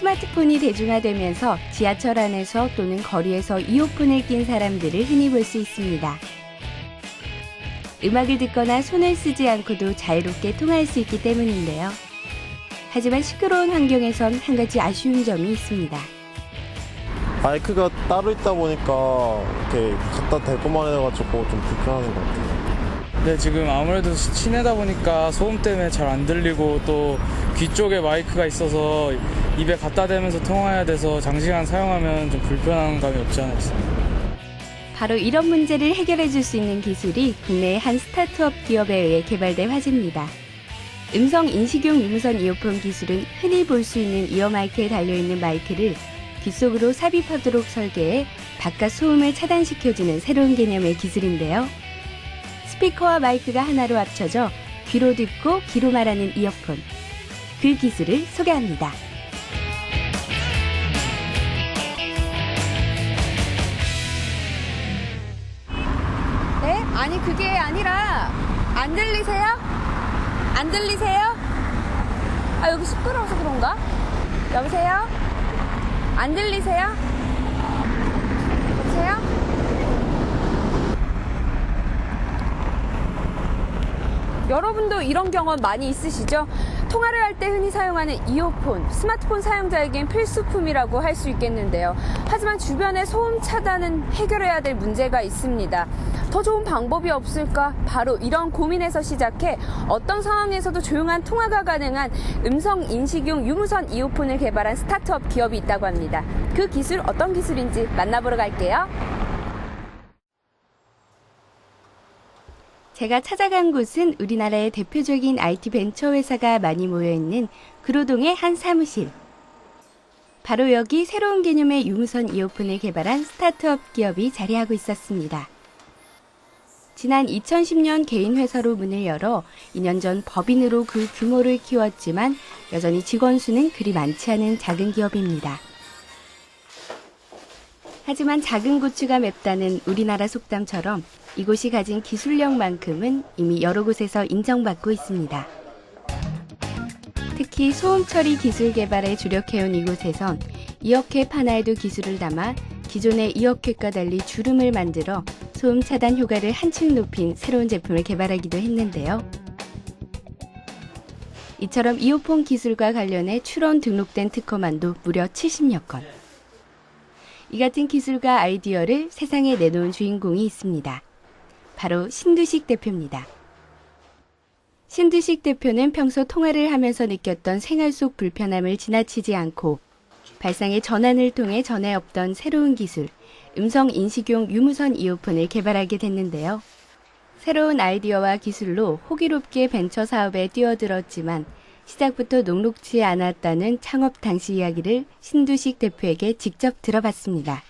스마트폰이 대중화되면서 지하철 안에서 또는 거리에서 이어폰을 낀 사람들을 흔히 볼 수 있습니다. 음악을 듣거나 손을 쓰지 않고도 자유롭게 통화할 수 있기 때문인데요. 하지만 시끄러운 환경에선 한 가지 아쉬운 점이 있습니다. 마이크가 따로 있다 보니까 이렇게 갖다 대고만 해가지고 좀 불편한 것 같아요. 네, 지금 아무래도 시내다 보니까 소음 때문에 잘 안 들리고 또 귀 쪽에 마이크가 있어서 입에 갖다 대면서 통화해야 돼서 장시간 사용하면 좀 불편한 감이 없지 않아 있습니다. 바로 이런 문제를 해결해 줄 수 있는 기술이 국내의 한 스타트업 기업에 의해 개발된 화제입니다. 음성 인식용 유무선 이어폰 기술은 흔히 볼 수 있는 이어 마이크에 달려있는 마이크를 귀 속으로 삽입하도록 설계해 바깥 소음을 차단시켜주는 새로운 개념의 기술인데요. 스피커와 마이크가 하나로 합쳐져 귀로 듣고 귀로 말하는 이어폰. 그 기술을 소개합니다. 네? 아니 그게 아니라 안 들리세요? 안 들리세요? 아 여기 시끄러워서 그런가? 여보세요? 안 들리세요? 여보세요? 여러분도 이런 경험 많이 있으시죠? 통화를 할 때 흔히 사용하는 이어폰, 스마트폰 사용자에겐 필수품이라고 할 수 있겠는데요. 하지만 주변의 소음 차단은 해결해야 될 문제가 있습니다. 더 좋은 방법이 없을까? 바로 이런 고민에서 시작해 어떤 상황에서도 조용한 통화가 가능한 음성 인식용 유무선 이어폰을 개발한 스타트업 기업이 있다고 합니다. 그 기술 어떤 기술인지 만나보러 갈게요. 제가 찾아간 곳은 우리나라의 대표적인 IT 벤처 회사가 많이 모여있는 구로동의 한 사무실. 바로 여기 새로운 개념의 유무선 이어폰을 개발한 스타트업 기업이 자리하고 있었습니다. 지난 2010년 개인 회사로 문을 열어 2년 전 법인으로 그 규모를 키웠지만 여전히 직원 수는 그리 많지 않은 작은 기업입니다. 하지만 작은 고추가 맵다는 우리나라 속담처럼 이곳이 가진 기술력만큼은 이미 여러 곳에서 인정받고 있습니다. 특히 소음 처리 기술 개발에 주력해온 이곳에선 이어캡 하나에도 기술을 담아 기존의 이어캡과 달리 주름을 만들어 소음 차단 효과를 한층 높인 새로운 제품을 개발하기도 했는데요. 이처럼 이어폰 기술과 관련해 추론 등록된 특허만도 무려 70여 건. 이 같은 기술과 아이디어를 세상에 내놓은 주인공이 있습니다. 바로 신두식 대표입니다. 신두식 대표는 평소 통화를 하면서 느꼈던 생활 속 불편함을 지나치지 않고 발상의 전환을 통해 전에 없던 새로운 기술, 음성 인식용 유무선 이어폰을 개발하게 됐는데요. 새로운 아이디어와 기술로 호기롭게 벤처 사업에 뛰어들었지만 시작부터 녹록지 않았다는 창업 당시 이야기를 신두식 대표에게 직접 들어봤습니다.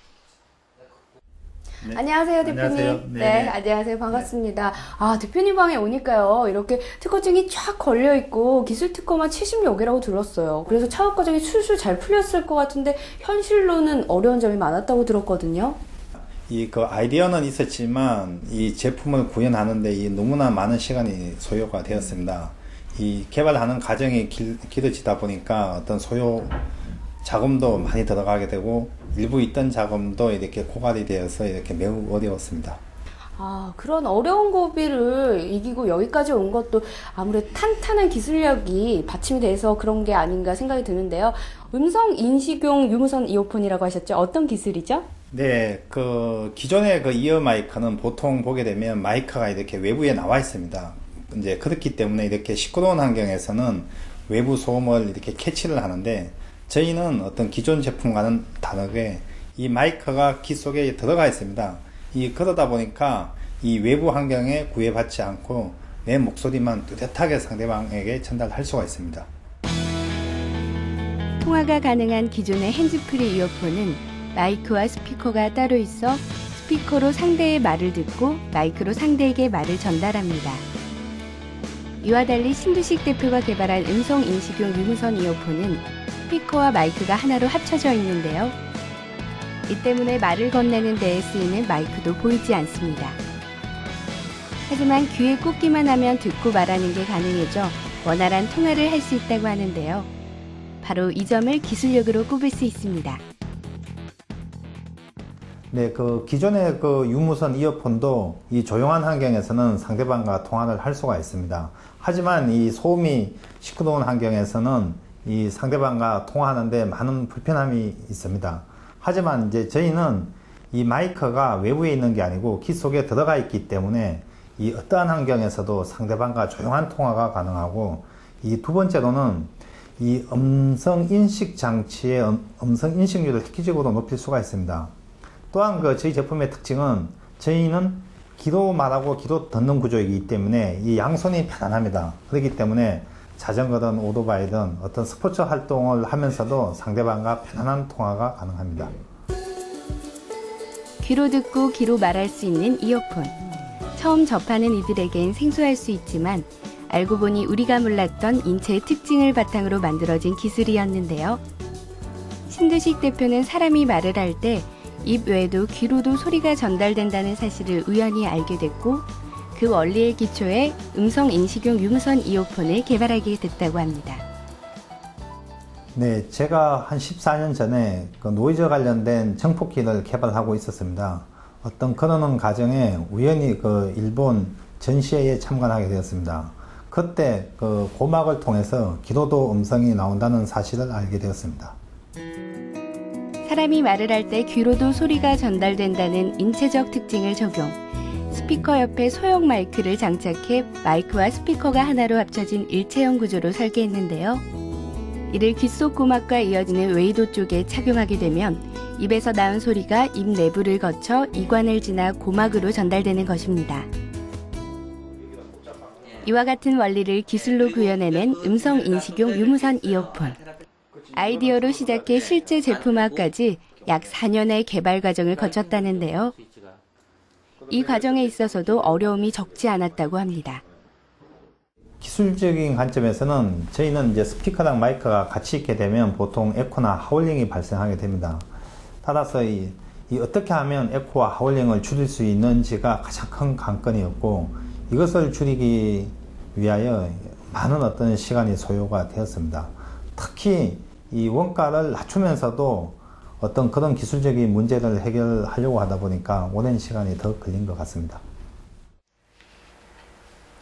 네. 안녕하세요, 대표님. 안녕하세요. 네, 안녕하세요. 반갑습니다. 아, 대표님 방에 오니까요. 이렇게 특허증이 쫙 걸려있고 기술 특허만 70여 개라고 들었어요. 그래서 창업 과정이 술술 잘 풀렸을 것 같은데 현실로는 어려운 점이 많았다고 들었거든요. 그 아이디어는 있었지만 이 제품을 구현하는데 너무나 많은 시간이 소요가 되었습니다. 이 개발하는 과정이 길어지다 보니까 어떤 소요 자금도 많이 들어가게 되고 일부 있던 자금도 이렇게 고갈이 되어서 이렇게 매우 어려웠습니다. 아, 그런 어려운 고비를 이기고 여기까지 온 것도 아무래도 탄탄한 기술력이 받침이 돼서 그런 게 아닌가 생각이 드는데요. 음성 인식용 유무선 이어폰이라고 하셨죠? 어떤 기술이죠? 네, 기존의 이어 마이크는 보통 보게 되면 마이크가 이렇게 외부에 나와 있습니다. 이제 그렇기 때문에 이렇게 시끄러운 환경에서는 외부 소음을 이렇게 캐치를 하는데 저희는 어떤 기존 제품과는 다르게 이 마이크가 귀 속에 들어가 있습니다. 그러다 보니까 이 외부 환경에 구애받지 않고 내 목소리만 뚜렷하게 상대방에게 전달할 수가 있습니다. 통화가 가능한 기존의 핸즈프리 이어폰은 마이크와 스피커가 따로 있어 스피커로 상대의 말을 듣고 마이크로 상대에게 말을 전달합니다. 이와 달리 신두식 대표가 개발한 음성 인식용 유무선 이어폰은 스피커와 마이크가 하나로 합쳐져 있는데요. 이 때문에 말을 건네는 데에 쓰이는 마이크도 보이지 않습니다. 하지만 귀에 꽂기만 하면 듣고 말하는 게 가능해져 원활한 통화를 할 수 있다고 하는데요. 바로 이 점을 기술력으로 꼽을 수 있습니다. 네, 그 기존의 그 유무선 이어폰도 이 조용한 환경에서는 상대방과 통화를 할 수가 있습니다. 하지만 이 소음이 시끄러운 환경에서는 이 상대방과 통화하는데 많은 불편함이 있습니다. 하지만 이제 저희는 이 마이크가 외부에 있는 게 아니고 귀 속에 들어가 있기 때문에 이 어떠한 환경에서도 상대방과 조용한 통화가 가능하고, 이 두 번째로는 이 음성 인식 장치의 음성 인식률을 획기적으로 높일 수가 있습니다. 또한 그 저희 제품의 특징은 저희는 귀로 말하고 귀로 듣는 구조이기 때문에 이 양손이 편안합니다. 그렇기 때문에 자전거든 오토바이든 어떤 스포츠 활동을 하면서도 상대방과 편안한 통화가 가능합니다. 귀로 듣고 귀로 말할 수 있는 이어폰. 처음 접하는 이들에겐 생소할 수 있지만 알고 보니 우리가 몰랐던 인체의 특징을 바탕으로 만들어진 기술이었는데요. 신두식 대표는 사람이 말을 할 때 입 외에도 귀로도 소리가 전달된다는 사실을 우연히 알게 됐고, 그 원리에 기초해 음성인식용 유무선 이어폰을 개발하게 됐다고 합니다. 네, 제가 한 14년 전에 그 노이즈 관련된 청폭기를 개발하고 있었습니다. 어떤 그러는 과정에 우연히 그 일본 전시회에 참관하게 되었습니다. 그때 그 고막을 통해서 귀로도 음성이 나온다는 사실을 알게 되었습니다. 사람이 말을 할 때 귀로도 소리가 전달된다는 인체적 특징을 적용, 스피커 옆에 소형 마이크를 장착해 마이크와 스피커가 하나로 합쳐진 일체형 구조로 설계했는데요. 이를 귀 속 고막과 이어지는 웨이도 쪽에 착용하게 되면 입에서 나온 소리가 입 내부를 거쳐 이관을 지나 고막으로 전달되는 것입니다. 이와 같은 원리를 기술로 구현해낸 음성인식용 유무선 이어폰. 아이디어로 시작해 실제 제품화까지 약 4년의 개발 과정을 거쳤다는데요. 이 과정에 있어서도 어려움이 적지 않았다고 합니다. 기술적인 관점에서는 저희는 이제 스피커랑 마이크가 같이 있게 되면 보통 에코나 하울링이 발생하게 됩니다. 따라서 이 어떻게 하면 에코와 하울링을 줄일 수 있는지가 가장 큰 관건이었고, 이것을 줄이기 위하여 많은 어떤 시간이 소요가 되었습니다. 특히 이 원가를 낮추면서도 어떤 그런 기술적인 문제를 해결하려고 하다 보니까 오랜 시간이 더 걸린 것 같습니다.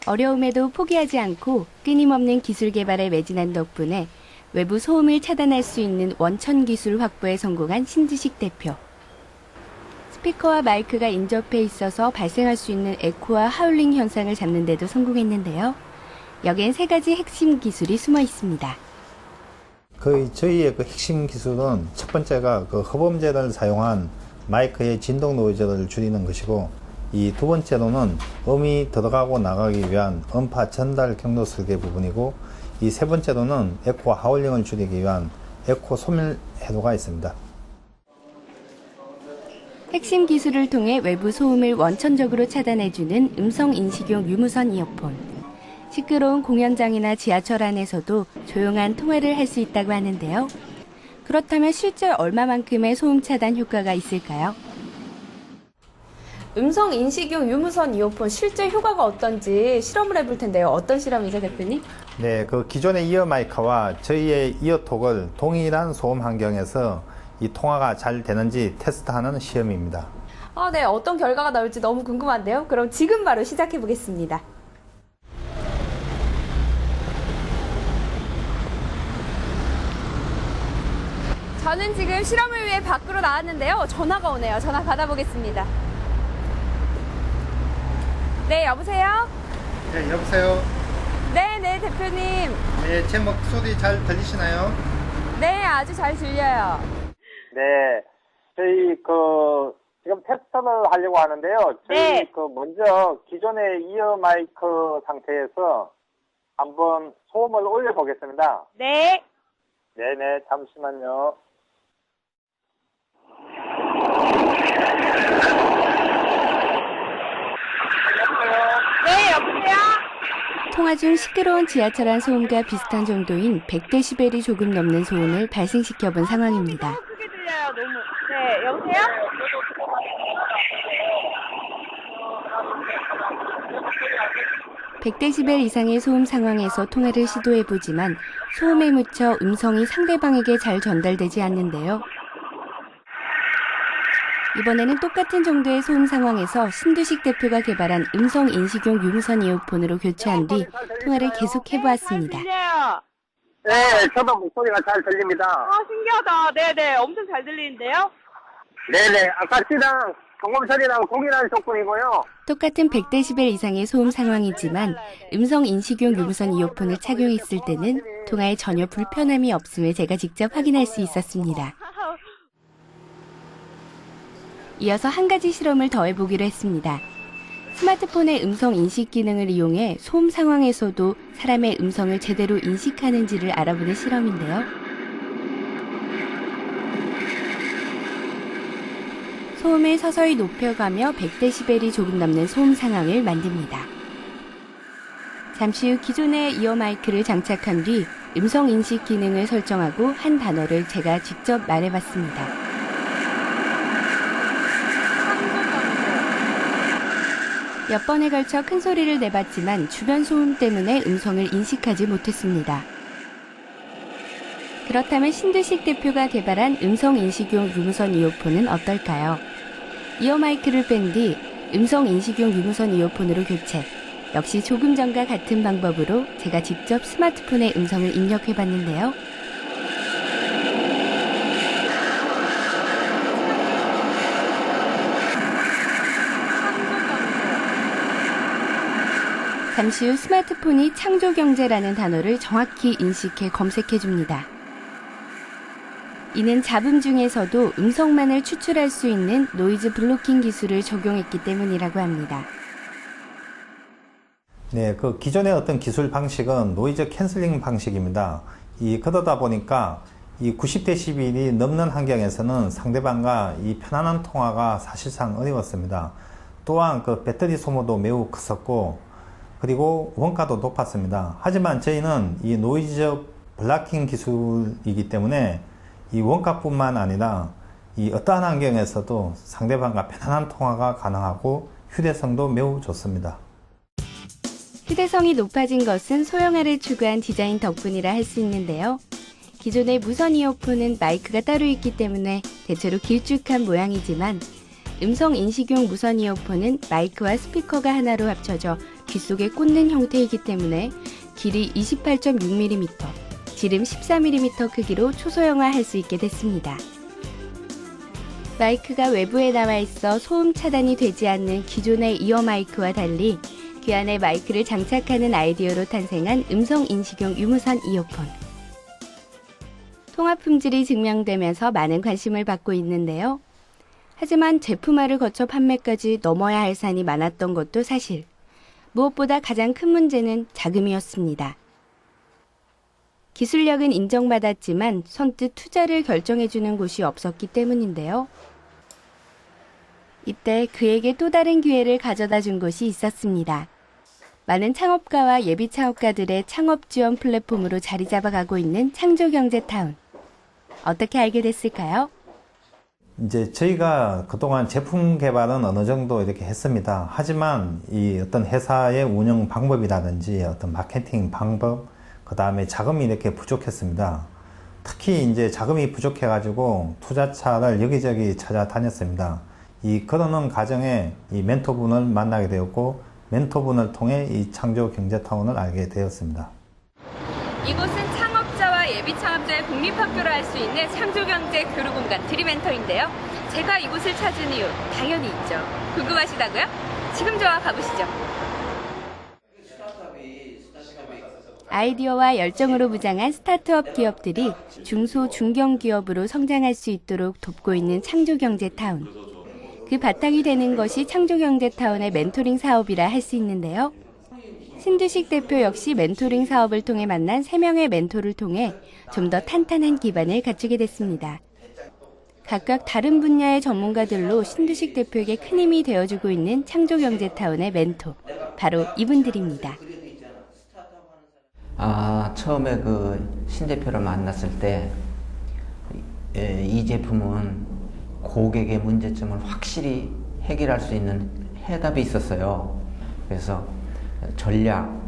어려움에도 포기하지 않고 끊임없는 기술 개발에 매진한 덕분에 외부 소음을 차단할 수 있는 원천 기술 확보에 성공한 신두식 대표. 스피커와 마이크가 인접해 있어서 발생할 수 있는 에코와 하울링 현상을 잡는 데도 성공했는데요. 여기엔 3가지 핵심 기술이 숨어 있습니다. 저희의 그 핵심 기술은 첫 번째가 그 허범제를 사용한 마이크의 진동 노이즈를 줄이는 것이고, 이 두 번째로는 음이 들어가고 나가기 위한 음파 전달 경로 설계 부분이고, 이 세 번째로는 에코 하울링을 줄이기 위한 에코 소멸 해도가 있습니다. 핵심 기술을 통해 외부 소음을 원천적으로 차단해주는 음성인식용 유무선 이어폰. 시끄러운 공연장이나 지하철 안에서도 조용한 통화를 할 수 있다고 하는데요. 그렇다면 실제 얼마만큼의 소음 차단 효과가 있을까요? 음성 인식용 유무선 이어폰 실제 효과가 어떤지 실험을 해볼 텐데요. 어떤 실험이죠, 대표님? 네, 그 기존의 이어 마이크와 저희의 이어톡을 동일한 소음 환경에서 이 통화가 잘 되는지 테스트하는 시험입니다. 네, 어떤 결과가 나올지 너무 궁금한데요. 그럼 지금 바로 시작해 보겠습니다. 저는 지금 실험을 위해 밖으로 나왔는데요. 전화가 오네요. 전화 받아보겠습니다. 네, 여보세요? 네, 여보세요. 네, 대표님. 네, 제 목소리 잘 들리시나요? 네, 아주 잘 들려요. 네, 저희 지금 테스트를 하려고 하는데요. 저희 네. 먼저 기존의 이어 마이크 상태에서 한번 소음을 올려보겠습니다. 네. 네네, 잠시만요. 네, 여보세요? 통화 중 시끄러운 지하철 안 소음과 비슷한 정도인 100데시벨이 조금 넘는 소음을 발생시켜 본 상황입니다. 크게 들려요, 너무. 네, 여보세요? 100데시벨 이상의 소음 상황에서 통화를 시도해보지만 소음에 묻혀 음성이 상대방에게 잘 전달되지 않는데요. 이번에는 똑같은 정도의 소음 상황에서 신두식 대표가 개발한 음성 인식용 유무선 이어폰으로 교체한 뒤 통화를 계속 해보았습니다. 네, 저도 목소리가 잘 들립니다. 신기하다. 네네, 엄청 잘 들리는데요? 네네, 아까 씨랑 경험설이랑 동일한 조건이고요. 똑같은 100데시벨 이상의 소음 상황이지만 음성 인식용 유무선 이어폰을 착용했을 때는 통화에 전혀 불편함이 없음을 제가 직접 확인할 수 있었습니다. 이어서 한 가지 실험을 더 해보기로 했습니다. 스마트폰의 음성 인식 기능을 이용해 소음 상황에서도 사람의 음성을 제대로 인식하는지를 알아보는 실험인데요. 소음을 서서히 높여가며 100데시벨이 조금 넘는 소음 상황을 만듭니다. 잠시 후 기존의 이어 마이크를 장착한 뒤 음성 인식 기능을 설정하고 한 단어를 제가 직접 말해봤습니다. 몇 번에 걸쳐 큰 소리를 내봤지만 주변 소음 때문에 음성을 인식하지 못했습니다. 그렇다면 신두식 대표가 개발한 음성 인식용 유무선 이어폰은 어떨까요? 이어 마이크를 뺀 뒤 음성 인식용 유무선 이어폰으로 교체. 역시 조금 전과 같은 방법으로 제가 직접 스마트폰에 음성을 입력해봤는데요. 잠시 후 스마트폰이 창조경제라는 단어를 정확히 인식해 검색해줍니다. 이는 잡음 중에서도 음성만을 추출할 수 있는 노이즈 블로킹 기술을 적용했기 때문이라고 합니다. 네, 그 기존의 어떤 기술 방식은 노이즈 캔슬링 방식입니다. 그러다 보니까 이 90dB이 넘는 환경에서는 상대방과 이 편안한 통화가 사실상 어려웠습니다. 또한 그 배터리 소모도 매우 컸었고, 그리고 원가도 높았습니다. 하지만 저희는 이 노이즈 블로킹 기술이기 때문에 이 원가뿐만 아니라 이 어떠한 환경에서도 상대방과 편안한 통화가 가능하고 휴대성도 매우 좋습니다. 휴대성이 높아진 것은 소형화를 추구한 디자인 덕분이라 할 수 있는데요. 기존의 무선 이어폰은 마이크가 따로 있기 때문에 대체로 길쭉한 모양이지만 음성 인식용 무선 이어폰은 마이크와 스피커가 하나로 합쳐져 귓속에 꽂는 형태이기 때문에 길이 28.6mm, 지름 14mm 크기로 초소형화할 수 있게 됐습니다. 마이크가 외부에 나와 있어 소음 차단이 되지 않는 기존의 이어 마이크와 달리 귀 안에 마이크를 장착하는 아이디어로 탄생한 음성 인식용 유무선 이어폰. 통화 품질이 증명되면서 많은 관심을 받고 있는데요. 하지만 제품화를 거쳐 판매까지 넘어야 할 산이 많았던 것도 사실. 무엇보다 가장 큰 문제는 자금이었습니다. 기술력은 인정받았지만 선뜻 투자를 결정해주는 곳이 없었기 때문인데요. 이때 그에게 또 다른 기회를 가져다 준 곳이 있었습니다. 많은 창업가와 예비 창업가들의 창업 지원 플랫폼으로 자리 잡아가고 있는 창조경제타운. 어떻게 알게 됐을까요? 이제 저희가 그동안 제품 개발은 어느 정도 이렇게 했습니다. 하지만 이 어떤 회사의 운영 방법이라든지 어떤 마케팅 방법, 그 다음에 자금이 이렇게 부족했습니다. 특히 이제 자금이 부족해가지고 투자차를 여기저기 찾아다녔습니다. 그러는 과정에 이 멘토분을 만나게 되었고, 멘토분을 통해 이 창조경제타운을 알게 되었습니다. 이곳은 창업자와 예비 창업자의 공립학교를 할 수 있는 창조경제 교류공간 드림엔터인데요. 제가 이곳을 찾은 이유 당연히 있죠. 궁금하시다고요? 지금 저와 가보시죠. 아이디어와 열정으로 무장한 스타트업 기업들이 중소, 중견 기업으로 성장할 수 있도록 돕고 있는 창조경제타운. 그 바탕이 되는 것이 창조경제타운의 멘토링 사업이라 할 수 있는데요. 신두식 대표 역시 멘토링 사업을 통해 만난 3명의 멘토를 통해 좀 더 탄탄한 기반을 갖추게 됐습니다. 각각 다른 분야의 전문가들로 신두식 대표에게 큰 힘이 되어주고 있는 창조경제타운의 멘토, 바로 이분들입니다. 처음에 그 신 대표를 만났을 때 이 제품은 고객의 문제점을 확실히 해결할 수 있는 해답이 있었어요. 그래서 전략,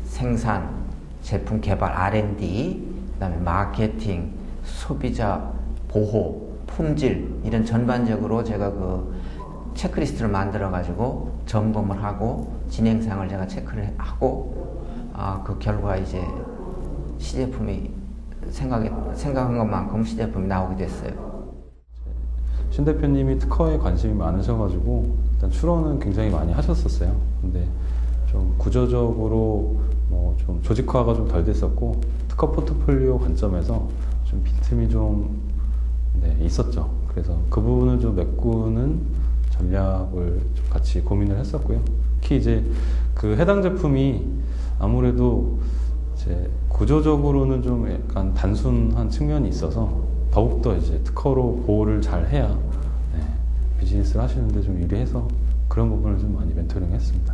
생산, 제품 개발, R&D, 그다음에 마케팅, 소비자 보호, 품질 이런 전반적으로 제가 그 체크리스트를 만들어 가지고 점검을 하고 진행상을 제가 체크를 하고 그 결과 이제 시제품이 생각한 것만큼 시제품이 나오게 됐어요. 신 대표님이 특허에 관심이 많으셔가지고 일단 출원은 굉장히 많이 하셨었어요. 근데 좀 구조적으로 뭐 좀 조직화가 좀 덜 됐었고 특허 포트폴리오 관점에서 좀 빈틈이 좀 있었죠. 그래서 그 부분을 좀 메꾸는 전략을 좀 같이 고민을 했었고요. 특히 이제 그 해당 제품이 아무래도 이제 구조적으로는 좀 약간 단순한 측면이 있어서 더욱더 이제 특허로 보호를 잘 해야 비즈니스를 하시는데 좀 유리해서 그런 부분을 좀 많이 멘토링 했습니다.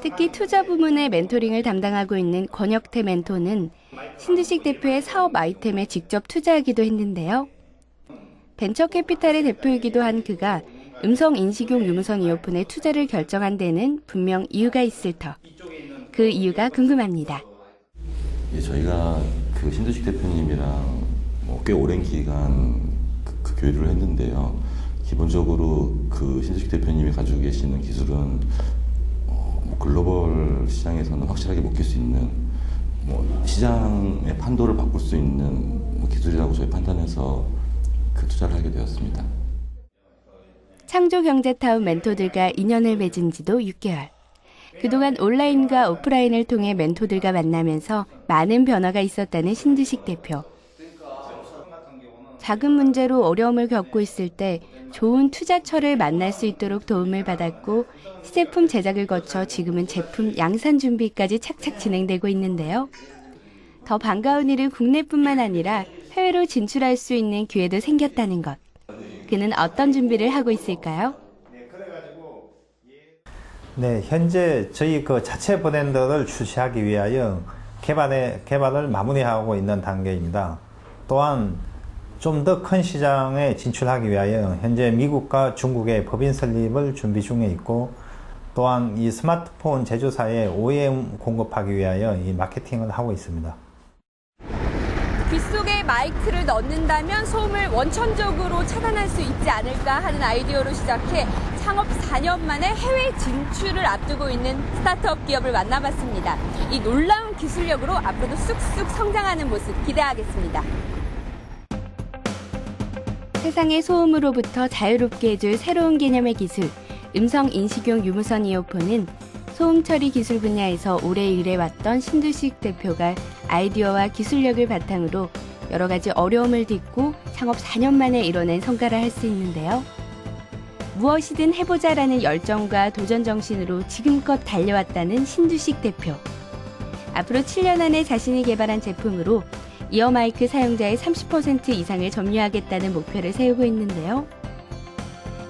특히 투자 부문의 멘토링을 담당하고 있는 권혁태 멘토는 신두식 대표의 사업 아이템에 직접 투자하기도 했는데요. 벤처캐피탈의 대표이기도 한 그가 음성인식용 유무선 이어폰에 투자를 결정한 데는 분명 이유가 있을 터. 그 이유가 궁금합니다. 예, 저희가 그 신두식 대표님이랑 꽤 오랜 기간 그 교류를 했는데요. 기본적으로 그 신두식 대표님이 가지고 계시는 기술은 글로벌 시장에서는 확실하게 먹힐 수 있는 시장의 판도를 바꿀 수 있는 기술이라고 저희 판단해서 그 투자를 하게 되었습니다. 창조경제타운 멘토들과 인연을 맺은 지도 6개월. 그동안 온라인과 오프라인을 통해 멘토들과 만나면서 많은 변화가 있었다는 신두식 대표. 작은 문제로 어려움을 겪고 있을 때 좋은 투자처를 만날 수 있도록 도움을 받았고 시제품 제작을 거쳐 지금은 제품 양산 준비까지 착착 진행되고 있는데요. 더 반가운 일은 국내뿐만 아니라 해외로 진출할 수 있는 기회도 생겼다는 것. 그는 어떤 준비를 하고 있을까요? 네, 현재 저희 그 자체 브랜드를 출시하기 위하여 개발을 마무리하고 있는 단계입니다. 또한 좀 더 큰 시장에 진출하기 위하여 현재 미국과 중국의 법인 설립을 준비 중에 있고 또한 이 스마트폰 제조사에 OEM 공급하기 위하여 이 마케팅을 하고 있습니다. 귀 속에 마이크를 넣는다면 소음을 원천적으로 차단할 수 있지 않을까 하는 아이디어로 시작해 창업 4년 만에 해외 진출을 앞두고 있는 스타트업 기업을 만나봤습니다. 이 놀라운 기술력으로 앞으로도 쑥쑥 성장하는 모습 기대하겠습니다. 세상의 소음으로부터 자유롭게 해줄 새로운 개념의 기술, 음성인식용 유무선 이어폰은 소음 처리 기술 분야에서 오래 일해왔던 신두식 대표가 아이디어와 기술력을 바탕으로 여러 가지 어려움을 딛고 창업 4년 만에 이뤄낸 성과를 할 수 있는데요. 무엇이든 해보자라는 열정과 도전 정신으로 지금껏 달려왔다는 신두식 대표. 앞으로 7년 안에 자신이 개발한 제품으로 이어마이크 사용자의 30% 이상을 점유하겠다는 목표를 세우고 있는데요.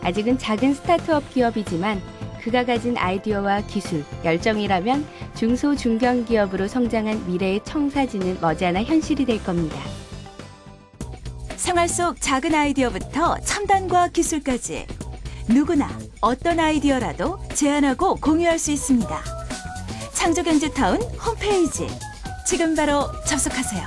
아직은 작은 스타트업 기업이지만 그가 가진 아이디어와 기술, 열정이라면 중소 중견 기업으로 성장한 미래의 청사진은 머지않아 현실이 될 겁니다. 생활 속 작은 아이디어부터 첨단과 기술까지 누구나 어떤 아이디어라도 제안하고 공유할 수 있습니다. 창조경제타운 홈페이지 지금 바로 접속하세요.